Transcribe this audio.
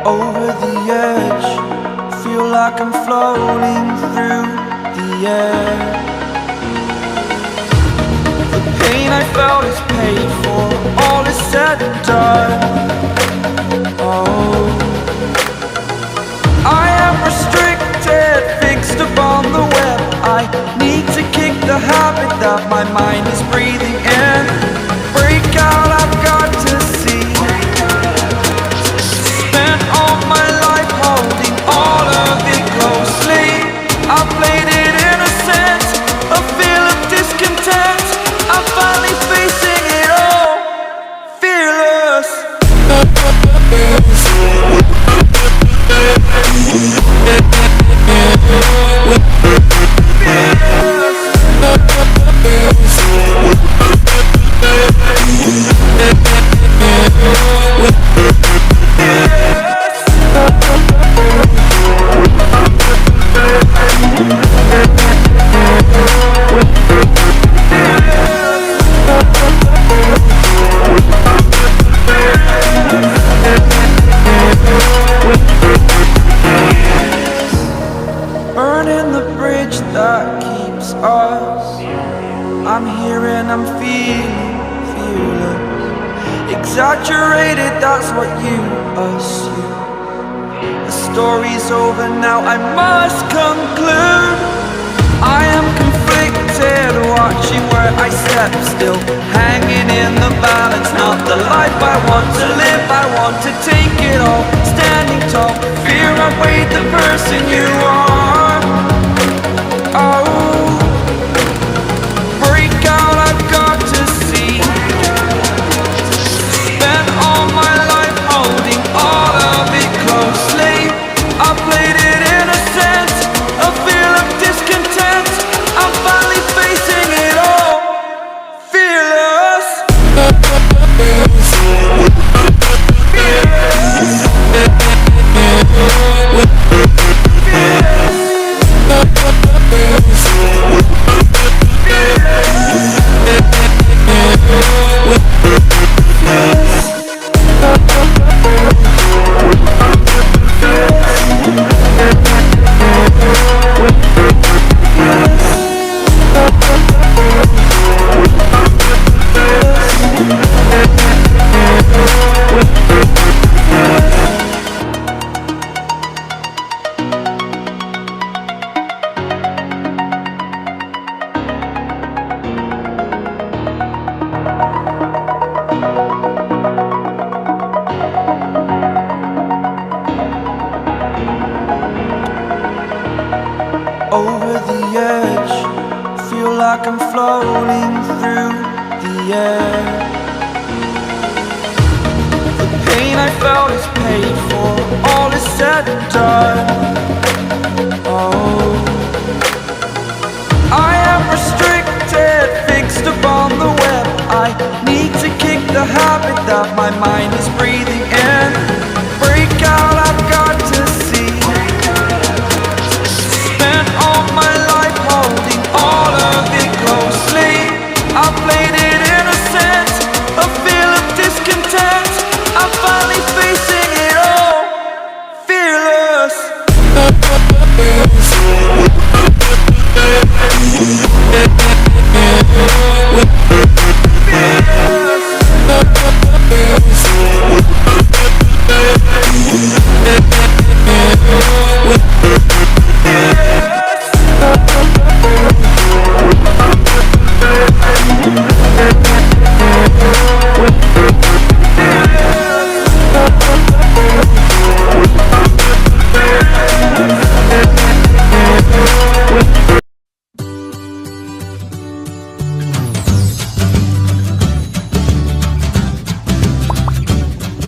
over the edge. Feel like I'm floating through the air. The pain I felt is paid for, all is said and done. Oh, I am restricted, fixed upon the web. I need to kick the habit that my mind is breathing in. Break out, I've got to see. Spent all my life holding all of it closely. I played it innocent, a feel of discontent. I'm finally facing it all, fearless. Burning the bridge that keeps us. I'm here and I'm feeling fearless. Exaggerated, that's what you assume. The story's over now, I must conclude. I am conflicted, watching where I step still, hanging in the balance. Not the life I want to live, I want to take it all. Standing tall, fear outweighed the person you are. Oh, break out, I've got to see. Spent all my life holding all of it closely. I played it innocent, a feel of discontent. I'm finally facing it all, fearless. Over the edge, feel like I'm floating through the air. The pain I felt is paid for, all is said and done. Oh, I am restricted, fixed upon the web. I need to kick the habit that my mind is breathing.